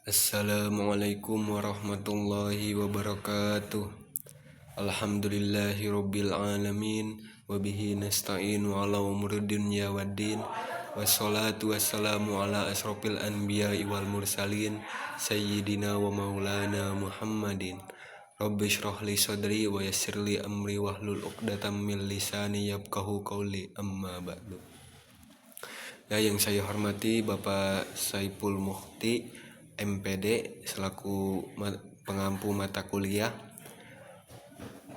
Assalamualaikum warahmatullahi wabarakatuh. Alhamdulillahi rabbil alamin. Wabihi nasta'inu ala umuri dunya waddin. Wassalatu wassalamu ala asrofil anbiya'i wal mursalin Sayyidina wa maulana Muhammadin. Rabbi shrah li sadri wa yassir li amri wahlul uqdatam min lisani yafqahu qawli, amma ba'du. Ya, yang saya hormati Bapak Saiful Mukhti MPD selaku pengampu mata kuliah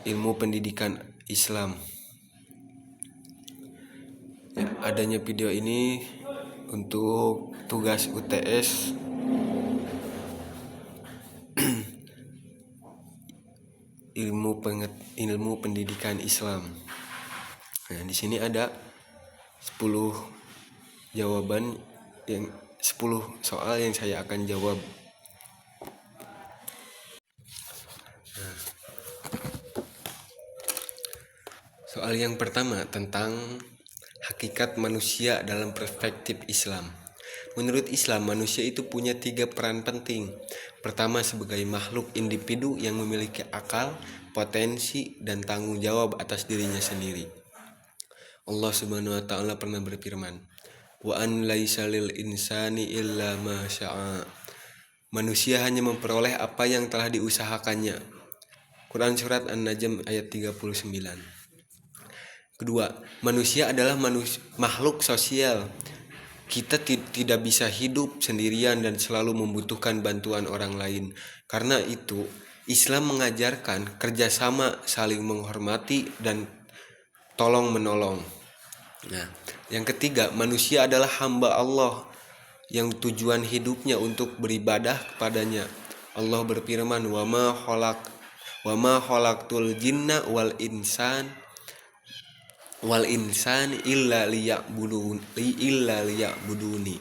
Ilmu Pendidikan Islam. Ya, adanya video ini untuk tugas UTS ilmu pendidikan Islam. Nah, di sini ada 10 jawaban 10 soal yang saya akan jawab. Soal yang pertama tentang hakikat manusia dalam perspektif Islam. Menurut Islam, manusia itu punya 3 peran penting. Pertama, sebagai makhluk individu yang memiliki akal, potensi, dan tanggung jawab atas dirinya sendiri. Allah Subhanahu wa taala pernah berfirman, "Wa an laisa lil insani illa ma syaa." Manusia hanya memperoleh apa yang telah diusahakannya. Quran surat An-Najm ayat 39. Kedua, manusia adalah makhluk sosial. Kita tidak bisa hidup sendirian dan selalu membutuhkan bantuan orang lain. Karena itu, Islam mengajarkan kerjasama, saling menghormati, dan tolong-menolong. Nah, yang ketiga, manusia adalah hamba Allah yang tujuan hidupnya untuk beribadah kepadanya. Allah berfirman, "Wa ma khalaqtul jinna wal insan illa liya'buduni."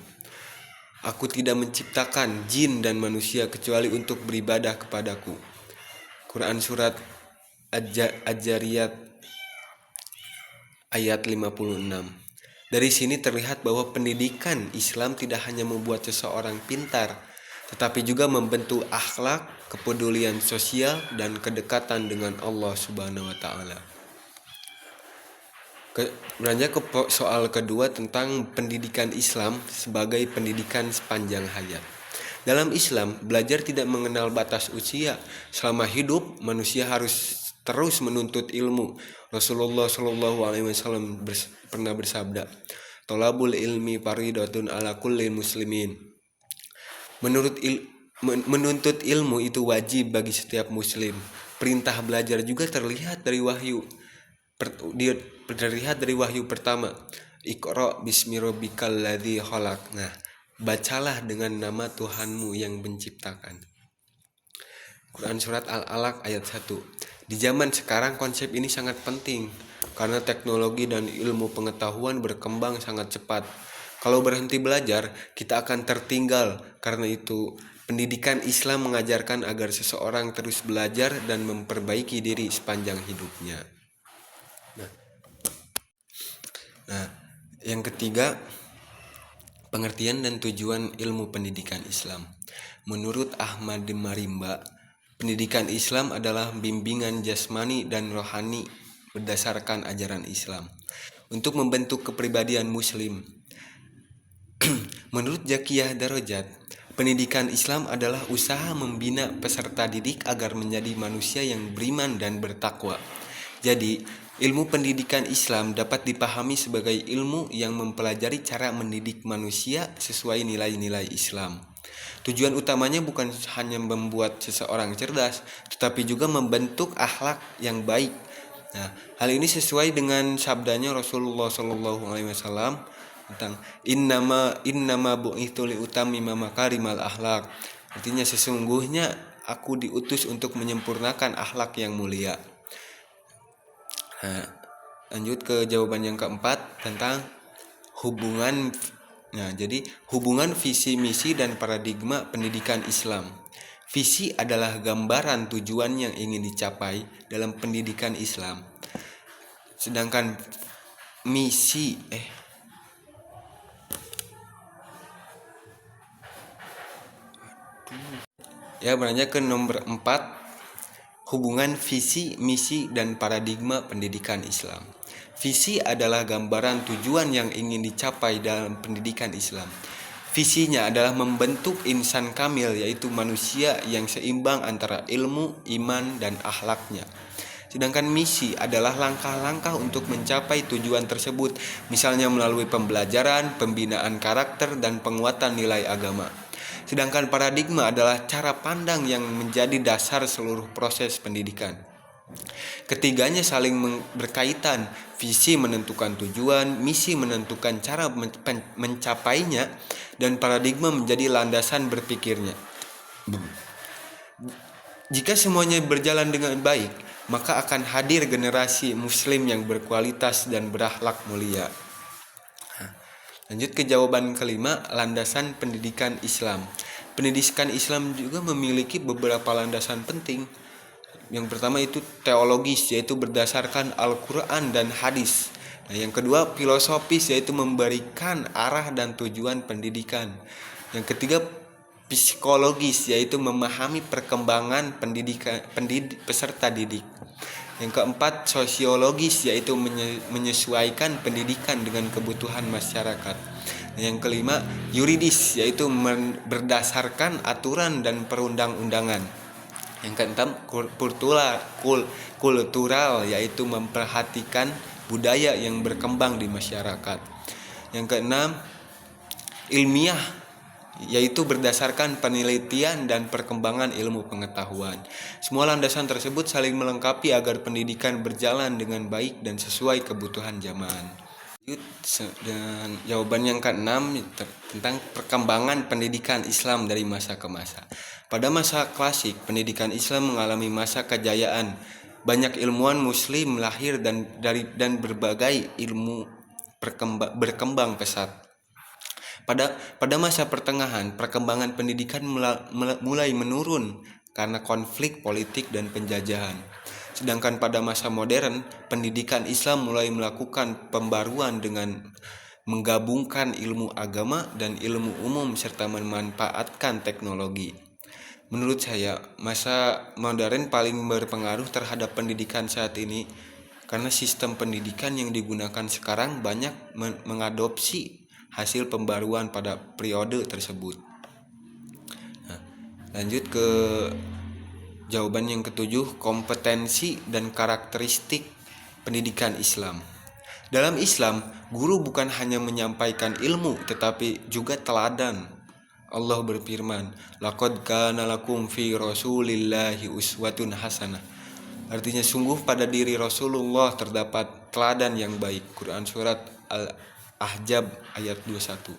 Aku tidak menciptakan jin dan manusia kecuali untuk beribadah kepadaku. Quran surat Ad-Jariyat ayat 56. Dari sini terlihat bahwa pendidikan Islam tidak hanya membuat seseorang pintar, tetapi juga membentuk akhlak, kepedulian sosial, dan kedekatan dengan Allah Subhanahu wa taala. Beranjak ke soal kedua tentang pendidikan Islam sebagai pendidikan sepanjang hayat. Dalam Islam, belajar tidak mengenal batas usia. Selama hidup, manusia harus terus menuntut ilmu. Rasulullah Shallallahu Alaihi Wasallam pernah bersabda, "Tolabul ilmi faridatun ala kulli muslimin." Menuntut ilmu itu wajib bagi setiap muslim. Perintah belajar juga terlihat dari wahyu. Terlihat dari wahyu pertama, Iqra bismi rabbikal ladzi khalaq. Nah, bacalah dengan nama Tuhanmu yang menciptakan. Quran surat Al-Alaq ayat 1. Di zaman sekarang konsep ini sangat penting karena teknologi dan ilmu pengetahuan berkembang sangat cepat. Kalau berhenti belajar, kita akan tertinggal. Karena itu, pendidikan Islam mengajarkan agar seseorang terus belajar dan memperbaiki diri sepanjang hidupnya. Nah, yang ketiga, pengertian dan tujuan ilmu pendidikan Islam. Menurut Ahmad Marimba, pendidikan Islam adalah bimbingan jasmani dan rohani berdasarkan ajaran Islam untuk membentuk kepribadian muslim. Menurut Zakiyah Darajat, pendidikan Islam adalah usaha membina peserta didik agar menjadi manusia yang beriman dan bertakwa. Jadi, ilmu pendidikan Islam dapat dipahami sebagai ilmu yang mempelajari cara mendidik manusia sesuai nilai-nilai Islam. Tujuan utamanya bukan hanya membuat seseorang cerdas, tetapi juga membentuk akhlak yang baik. Nah, hal ini sesuai dengan sabdanya Rasulullah SAW tentang innama bu'itsu liutammima makarimal akhlak. Artinya sesungguhnya aku diutus untuk menyempurnakan akhlak yang mulia. Nah, lanjut ke jawaban yang keempat tentang hubungan. Nah, jadi hubungan visi misi dan paradigma pendidikan Islam. Visi adalah gambaran tujuan yang ingin dicapai dalam pendidikan Islam. Sedangkan misi Ya, berlanjut ke nomor 4, hubungan visi, misi, dan paradigma pendidikan Islam. Visi adalah gambaran tujuan yang ingin dicapai dalam pendidikan Islam. Visinya adalah membentuk insan kamil, yaitu manusia yang seimbang antara ilmu, iman, dan akhlaknya. Sedangkan misi adalah langkah-langkah untuk mencapai tujuan tersebut, misalnya melalui pembelajaran, pembinaan karakter, dan penguatan nilai agama. Sedangkan paradigma adalah cara pandang yang menjadi dasar seluruh proses pendidikan. Ketiganya saling berkaitan. Visi menentukan tujuan, misi menentukan cara mencapainya, dan paradigma menjadi landasan berpikirnya. Jika semuanya berjalan dengan baik, maka akan hadir generasi muslim yang berkualitas dan berakhlak mulia. Lanjut ke jawaban kelima, landasan pendidikan Islam. Pendidikan Islam juga memiliki beberapa landasan penting. Yang pertama itu teologis, yaitu berdasarkan Al-Quran dan hadis. Nah, yang kedua filosofis, yaitu memberikan arah dan tujuan pendidikan. Yang ketiga psikologis, yaitu memahami perkembangan peserta didik. Yang keempat sosiologis, yaitu menyesuaikan pendidikan dengan kebutuhan masyarakat. Yang kelima yuridis, yaitu berdasarkan aturan dan perundang-undangan. Yang keenam kultural, yaitu memperhatikan budaya yang berkembang di masyarakat. Yang keenam ilmiah, yaitu berdasarkan penelitian dan perkembangan ilmu pengetahuan. Semua landasan tersebut saling melengkapi agar pendidikan berjalan dengan baik dan sesuai kebutuhan zaman. Dan jawaban yang keenam tentang perkembangan pendidikan Islam dari masa ke masa. Pada masa klasik, pendidikan Islam mengalami masa kejayaan. Banyak ilmuwan muslim lahir dan berbagai ilmu berkembang pesat. Pada masa pertengahan, perkembangan pendidikan mulai menurun karena konflik politik dan penjajahan. Sedangkan pada masa modern, pendidikan Islam mulai melakukan pembaruan dengan menggabungkan ilmu agama dan ilmu umum serta memanfaatkan teknologi. Menurut saya, masa modern paling berpengaruh terhadap pendidikan saat ini karena sistem pendidikan yang digunakan sekarang banyak mengadopsi hasil pembaruan pada periode tersebut. Nah, lanjut ke jawaban yang ketujuh, kompetensi dan karakteristik pendidikan Islam. Dalam Islam, guru bukan hanya menyampaikan ilmu tetapi juga teladan. Allah berfirman, "Laqad kana lakum fi Rasulillahi uswatun hasanah." Artinya sungguh pada diri Rasulullah terdapat teladan yang baik. Quran surat Al-Ahzab ayat 21.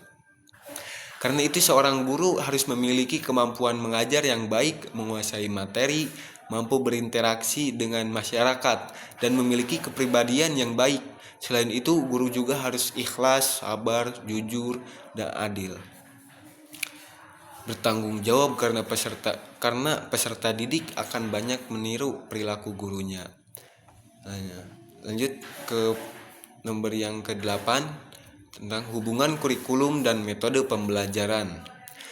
Karena itu seorang guru harus memiliki kemampuan mengajar yang baik, menguasai materi, mampu berinteraksi dengan masyarakat, dan memiliki kepribadian yang baik. Selain itu, guru juga harus ikhlas, sabar, jujur, dan adil. Bertanggung jawab karena peserta didik akan banyak meniru perilaku gurunya. Lanjut ke nomor yang ke-8 tentang hubungan kurikulum dan metode pembelajaran.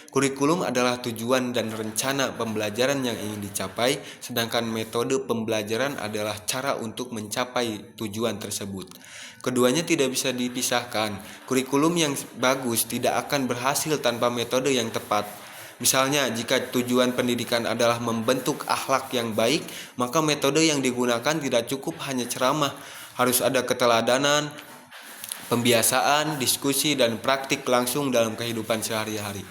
Kurikulum adalah tujuan dan rencana pembelajaran yang ingin dicapai, sedangkan metode pembelajaran adalah cara untuk mencapai tujuan tersebut. Keduanya tidak bisa dipisahkan. Kurikulum yang bagus tidak akan berhasil tanpa metode yang tepat. Misalnya, jika tujuan pendidikan adalah membentuk akhlak yang baik, maka metode yang digunakan tidak cukup hanya ceramah. Harus ada keteladanan, pembiasaan, diskusi, dan praktik langsung dalam kehidupan sehari-hari.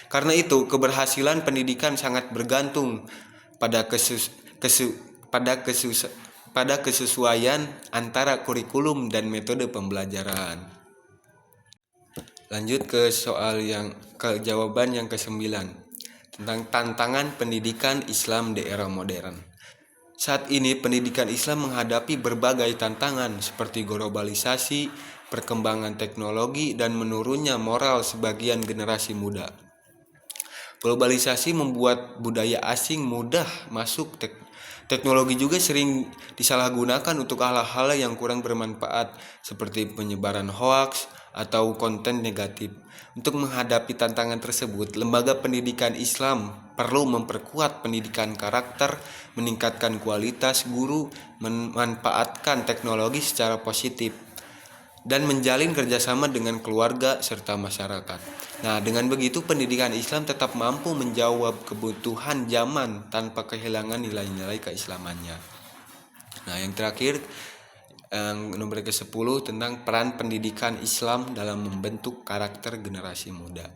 Karena itu, keberhasilan pendidikan sangat bergantung pada kesesuaian antara kurikulum dan metode pembelajaran. Lanjut ke jawaban yang ke-9 tentang tantangan pendidikan Islam di era modern. Saat ini pendidikan Islam menghadapi berbagai tantangan seperti globalisasi, perkembangan teknologi, dan menurunnya moral sebagian generasi muda. Globalisasi membuat budaya asing mudah masuk. Teknologi juga sering disalahgunakan untuk hal-hal yang kurang bermanfaat seperti penyebaran hoaks atau konten negatif. Untuk menghadapi tantangan tersebut, lembaga pendidikan Islam perlu memperkuat pendidikan karakter, meningkatkan kualitas guru, memanfaatkan teknologi secara positif, dan menjalin kerjasama dengan keluarga serta masyarakat. Nah, dengan begitu pendidikan Islam tetap mampu menjawab kebutuhan zaman tanpa kehilangan nilai-nilai keislamannya. Nah, yang terakhir, nomor ke-10 tentang peran pendidikan Islam dalam membentuk karakter generasi muda.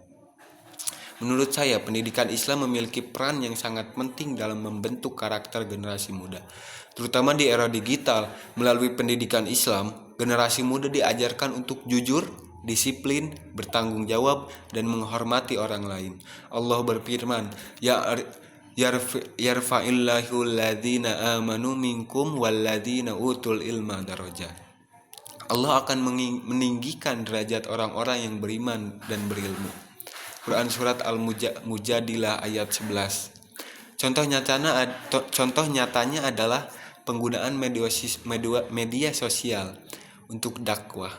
Menurut saya, pendidikan Islam memiliki peran yang sangat penting dalam membentuk karakter generasi muda. Terutama di era digital, melalui pendidikan Islam, generasi muda diajarkan untuk jujur, disiplin, bertanggung jawab, dan menghormati orang lain. Allah berfirman, yarfa'illahu alladhina amanu minkum walladhina utul ilma darajat. Allah akan meninggikan derajat orang-orang yang beriman dan berilmu. Quran Surat Al-Mujadilah ayat 11. Contoh nyatanya adalah penggunaan media sosial untuk dakwah,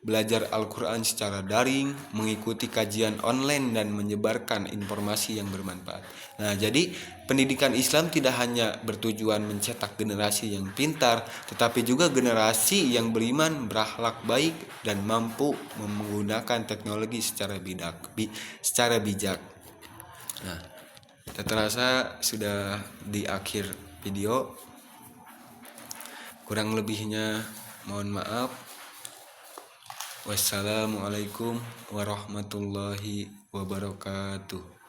belajar Al-Quran secara daring, mengikuti kajian online, dan menyebarkan informasi yang bermanfaat. Nah, jadi pendidikan Islam tidak hanya bertujuan mencetak generasi yang pintar, tetapi juga generasi yang beriman, berakhlak baik, dan mampu menggunakan teknologi secara bijak. Nah, tak terasa sudah di akhir video. Kurang lebihnya mohon maaf. Wassalamualaikum warahmatullahi wabarakatuh.